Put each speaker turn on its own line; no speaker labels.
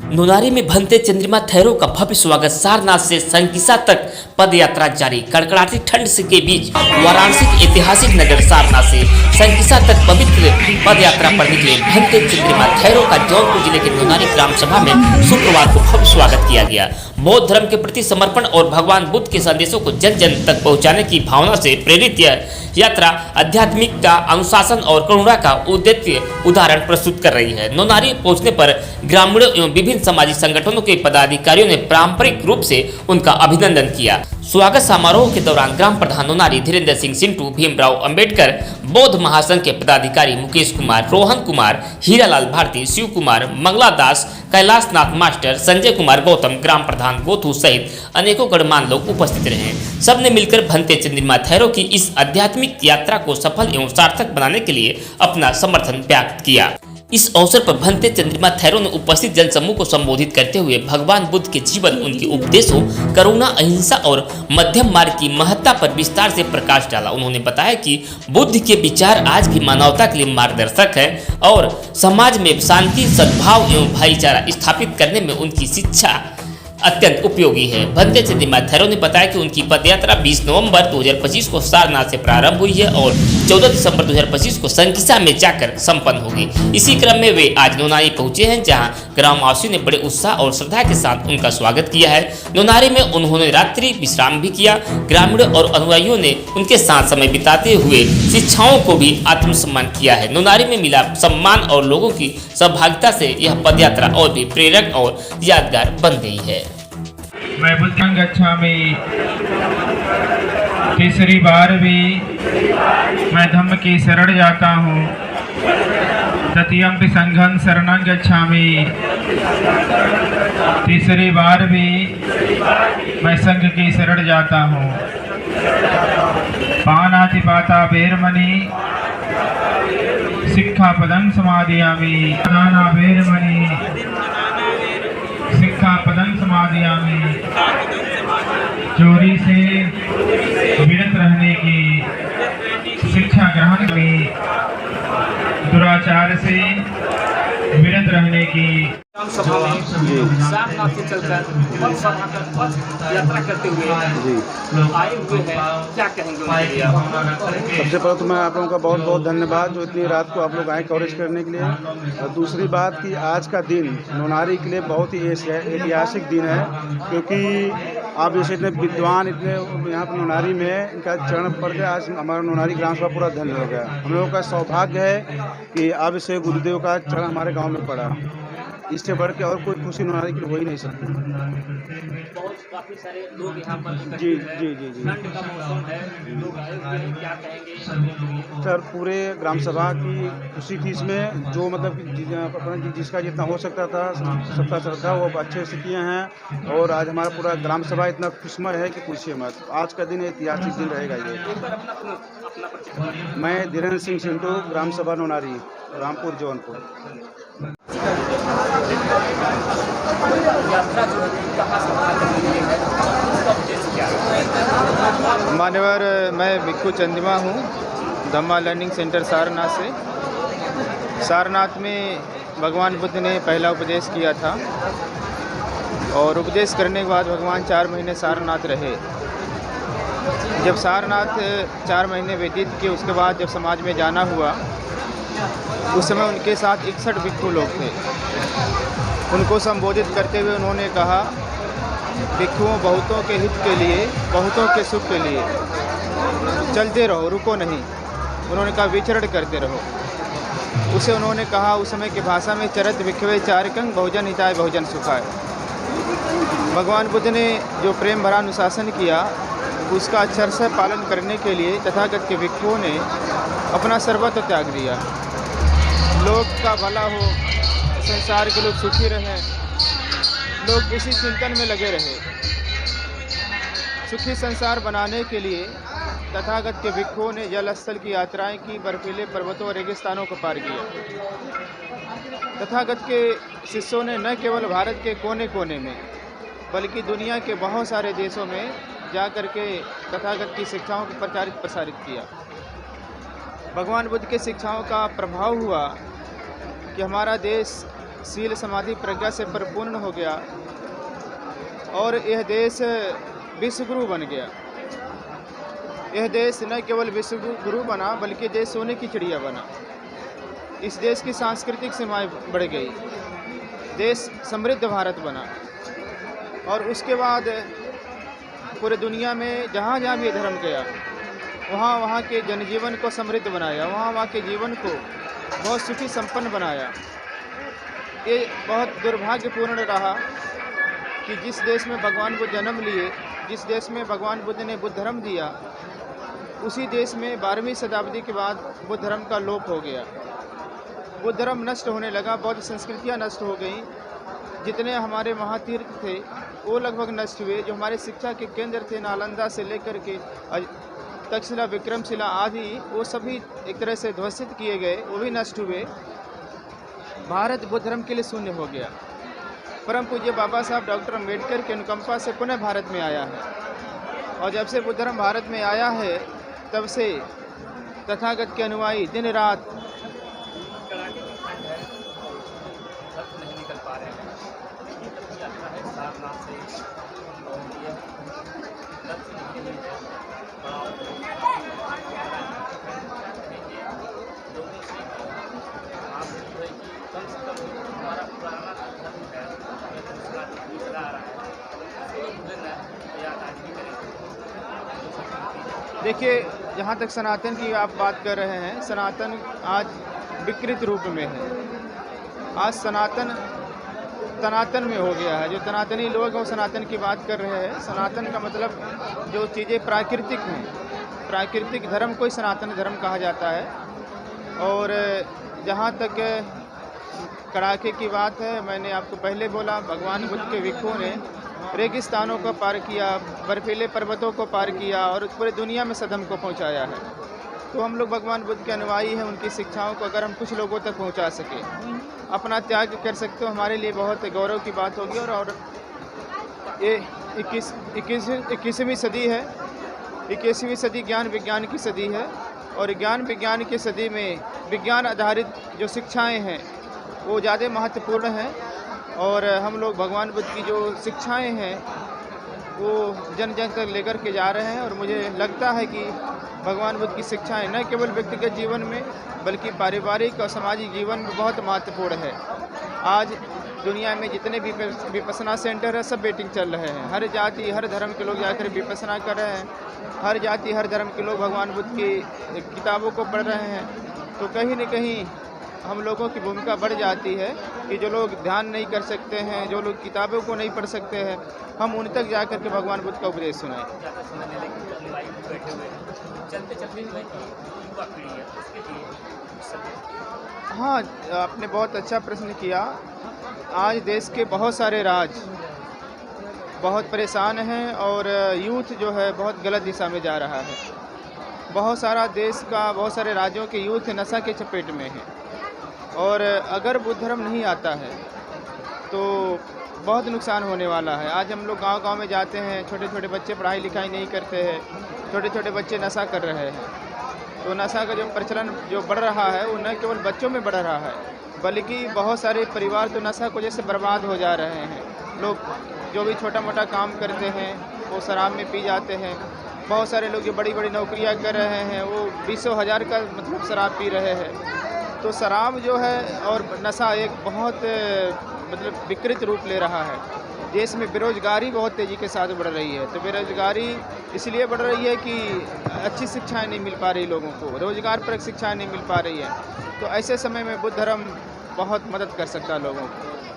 नोनारी में भंते चंद्रिमा थैरो का भव्य स्वागत। सारनाथ से संकिसा तक पद यात्रा जारी। कड़कड़ाती ठंड के बीच वाराणसी के ऐतिहासिक नगर सारनाथ से संकिसा तक पवित्र पद यात्रा पर निकले भंते चंद्रिमा थैरो का जौनपुर जिले के नोनारी ग्राम सभा में शुक्रवार को भव्य स्वागत किया गया। बौद्ध धर्म के प्रति समर्पण और भगवान बुद्ध के संदेशों को जन जन तक पहुंचाने की भावना से प्रेरित यह यात्रा आध्यात्मिकता, अनुशासन और करुणा का उद्देश्य उदाहरण प्रस्तुत कर रही है। नोनारी पहुंचने पर ग्रामीणों एवं विभिन्न सामाजिक संगठनों के पदाधिकारियों ने पारंपरिक रूप से उनका अभिनंदन किया। स्वागत समारोह के दौरान ग्राम प्रधान नोनारी धीरेन्द्र सिंह सिंटू, भीमराव अंबेडकर बौद्ध महासंघ के पदाधिकारी मुकेश कुमार, रोहन कुमार, हीरालाल भारती, शिव कुमार, मंगला दास, कैलाश नाथ मास्टर, संजय कुमार गौतम, ग्राम प्रधान गोथू सहित अनेकों गणमान्य लोग उपस्थित रहे। सबने मिलकर भंते चंद्रिमा थैरो की इस आध्यात्मिक यात्रा को सफल एवं सार्थक बनाने के लिए अपना समर्थन व्यक्त किया। इस अवसर पर भंते चंद्रिमा थैरो ने उपस्थित जनसमूह को संबोधित करते हुए भगवान बुद्ध के जीवन, उनके उपदेशों, करुणा, अहिंसा और मध्यम मार्ग की महत्ता पर विस्तार से प्रकाश डाला। उन्होंने बताया कि बुद्ध के विचार आज भी मानवता के लिए मार्गदर्शक है और समाज में शांति, सद्भाव एवं भाईचारा स्थापित करने में उनकी शिक्षा अत्यंत उपयोगी है। भंते चंद्रिमा थैरो ने बताया कि उनकी पदयात्रा 20 नवंबर 2025 को सारनाथ से प्रारंभ हुई है और 14 दिसंबर 2025 को संकिसा में जाकर संपन्न होगी। इसी क्रम में वे आज नोनारी पहुंचे हैं, जहां ग्रामवासियों ने बड़े उत्साह और श्रद्धा के साथ उनका स्वागत किया है। नोनारी में उन्होंने रात्रि विश्राम भी किया। ग्रामीणों और अनुयायियों ने उनके साथ समय बिताते हुए शिक्षाओं को भी आत्मसम्मान किया है। नोनारी में मिला सम्मान और लोगों की सहभागिता से यह पदयात्रा और भी प्रेरक और यादगार बन गई है।
मैं बुद्धं गच्छामि, तीसरी बार भी मैं धम्म की शरण जाता हूँ। तृतीयम्पि संघं शरणं गच्छामि, तीसरी बार भी मैं संघ की शरण जाता हूँ। पानातिपाता वेरमणि सिक्खापदं समादयामि, दाना वेरमणि सिक्खापदं समादयामि। चोरी से विरत रहने की शिक्षा ग्रहण की, दुराचार से विरत रहने की।
सभा में सारनाथ से चलकर पद सभा तक पद यात्रा करते हुए आए हुए हैं, क्या कहेंगे?
सबसे पहले तो मैं आप लोगों का बहुत बहुत धन्यवाद जो इतनी रात को आप लोग आए कवरेज करने के लिए। और दूसरी बात कि आज का दिन नोनारी के लिए बहुत ही ऐतिहासिक दिन है, क्योंकि आप जैसे इतने विद्वान, इतने यहाँ पर नोनारी में इनका चरण पड़ गया। आज हमारा नोनारी ग्राम सभा पूरा धन्य हो गया। हम लोगों का सौभाग्य है कि अब से गुरुदेव का चरण हमारे गाँव में पड़ा। इससे बढ़ के और कोई खुशी नोनारी की हो ही नहीं सकती।
काफी सारे लोग यहाँ पर
जी जी जी जी
ठंड का मौसम है, लोग आए हुए हैं, क्या कहेंगे?
सर पूरे ग्राम सभा की खुशी थी इसमें, जो मतलब कि जिसका जितना हो सकता था सबका श्रद्धा वो अच्छे से किए हैं। और आज हमारा पूरा ग्राम सभा इतना खुशमय है कि पूछिए मत। आज का दिन ऐतिहासिक दिन रहेगा ये। मैं धीरेन्द्र सिंह सिंटू, ग्राम सभा नोनारी, रामपुर जौनपुर।
मान्यवर, मैं भिक्खू चंद्रिमा हूँ, धम्मा लर्निंग सेंटर सारनाथ से। सारनाथ में भगवान बुद्ध ने पहला उपदेश किया था और उपदेश करने के बाद भगवान 4 महीने सारनाथ रहे। जब सारनाथ 4 महीने व्यतीत किए, उसके बाद जब समाज में जाना हुआ, उस समय उनके साथ 61 भिक्खु लोग थे। उनको संबोधित करते हुए उन्होंने कहा, भिक्षुओं बहुतों के हित के लिए, बहुतों के सुख के लिए चलते रहो, रुको नहीं। उन्होंने कहा विचरण करते रहो। उसे उन्होंने कहा उस समय की भाषा में, चरत भिक्षवे चारकं बहुजन हिताय बहुजन सुखाय। भगवान बुद्ध ने जो प्रेम भरा अनुशासन किया, उसका अक्षर से पालन करने के लिए तथागत के भिक्षुओं ने अपना सर्वस्व त्याग दिया। लोक का भला हो, संसार के लोग सुखी रहें, लोग इसी चिंतन में लगे रहे। सुखी संसार बनाने के लिए तथागत के भिक्षुओं ने जल स्थल की यात्राएं की, बर्फीले पर्वतों और रेगिस्तानों को पार किया। तथागत के शिष्यों ने न केवल भारत के कोने कोने में बल्कि दुनिया के बहुत सारे देशों में जाकर के तथागत की शिक्षाओं को प्रचारित प्रसारित किया। भगवान बुद्ध के शिक्षाओं का प्रभाव हुआ कि हमारा देश शील समाधि प्रज्ञा से परिपूर्ण हो गया और यह देश विश्वगुरु बन गया। यह देश न केवल विश्वगुरु बना बल्कि देश सोने की चिड़िया बना। इस देश की सांस्कृतिक सीमाएं बढ़ गई, देश समृद्ध भारत बना और उसके बाद पूरे दुनिया में जहाँ जहाँ भी धर्म गया वहाँ वहाँ के जनजीवन को समृद्ध बनाया, वहाँ वहाँ के जीवन को बहुत सुखी संपन्न बनाया। ये बहुत दुर्भाग्यपूर्ण रहा कि जिस देश में भगवान बुद्ध जन्म लिए, जिस देश में भगवान बुद्ध ने बुद्ध धर्म दिया, उसी देश में 12वीं शताब्दी के बाद बुद्ध धर्म का लोप हो गया। बुद्ध धर्म नष्ट होने लगा, बौद्ध संस्कृतियाँ नष्ट हो गई। जितने हमारे महातीर्थ थे वो लगभग नष्ट हुए। जो हमारे शिक्षा के केंद्र थे नालंदा से लेकर के तक्षशिला, विक्रमशिला आदि, वो सभी एक तरह से ध्वस्त किए गए, वो भी नष्ट हुए। भारत बुद्ध धर्म के लिए शून्य हो गया। परम पूज्य बाबा साहब डॉक्टर अम्बेडकर की अनुकंपा से पुनः भारत में आया है और जब से बुद्ध धर्म भारत में आया है तब से तथागत के अनुयायी दिन रात देखिए, जहाँ तक सनातन की आप बात कर रहे हैं, सनातन आज विकृत रूप में है। आज सनातन तनातन में हो गया है। जो तनातनी लोग हैं वो सनातन की बात कर रहे हैं। सनातन का मतलब जो चीज़ें प्राकृतिक हैं, प्राकृतिक धर्म को ही सनातन धर्म कहा जाता है। और जहाँ तक कड़ाके की बात है, मैंने आपको पहले बोला, भगवान बुद्ध के भिक्षुओं ने रेगिस्तानों को पार किया, बर्फीले पर्वतों को पार किया और पूरे दुनिया में सदम को पहुंचाया है। तो हम लोग भगवान बुद्ध के अनुयायी हैं। उनकी शिक्षाओं को अगर हम कुछ लोगों तक पहुंचा सके, अपना त्याग कर सकते हो, हमारे लिए बहुत गौरव की बात होगी। और ये 21वीं सदी है। 21वीं सदी ज्ञान विज्ञान की सदी है और ज्ञान विज्ञान की सदी में विज्ञान आधारित जो शिक्षाएँ हैं वो ज़्यादा महत्वपूर्ण हैं। और हम लोग भगवान बुद्ध की जो शिक्षाएं हैं वो जन जन तक लेकर के जा रहे हैं। और मुझे लगता है कि भगवान बुद्ध की शिक्षाएं न केवल व्यक्तिगत जीवन में बल्कि पारिवारिक और सामाजिक जीवन में बहुत महत्वपूर्ण है। आज दुनिया में जितने भी विपश्यना सेंटर है सब मीटिंग चल रहे हैं। हर जाति हर धर्म के लोग जाकर विपश्यना कर रहे हैं। हर जाति हर धर्म के लोग भगवान बुद्ध की किताबों को पढ़ रहे हैं। तो कहीं न कहीं हम लोगों की भूमिका बढ़ जाती है कि जो लोग ध्यान नहीं कर सकते हैं, जो लोग किताबों को नहीं पढ़ सकते हैं, हम उन तक जा कर के भगवान बुद्ध का उपदेश सुनाएं। हाँ, आपने बहुत अच्छा प्रश्न किया। आज देश के बहुत सारे राज्य बहुत परेशान हैं और यूथ जो है बहुत गलत दिशा में जा रहा है। बहुत सारा देश का, बहुत सारे राज्यों के यूथ नशा के चपेट में है। और अगर बुद्ध धर्म नहीं आता है तो बहुत नुकसान होने वाला है। आज हम लोग गांव-गांव में जाते हैं, छोटे छोटे बच्चे पढ़ाई लिखाई नहीं करते हैं, छोटे छोटे बच्चे नशा कर रहे हैं। तो नशा का जो प्रचलन जो बढ़ रहा है वो न केवल बच्चों में बढ़ रहा है बल्कि बहुत सारे परिवार तो नशा को जैसे बर्बाद हो जा रहे हैं। लोग जो भी छोटा मोटा काम करते हैं वो शराब में पी जाते हैं। बहुत सारे लोग जो बड़ी बड़ी नौकरियां कर रहे हैं वो 20,000 का मतलब शराब पी रहे हैं। तो शराब जो है और नशा एक बहुत मतलब विकृत रूप ले रहा है। देश में बेरोजगारी बहुत तेज़ी के साथ बढ़ रही है। तो बेरोजगारी इसलिए बढ़ रही है कि अच्छी शिक्षाएं नहीं मिल पा रही लोगों को, रोजगार पर शिक्षाएं नहीं मिल पा रही है। तो ऐसे समय में बुद्ध धर्म बहुत मदद कर सकता है लोगों को।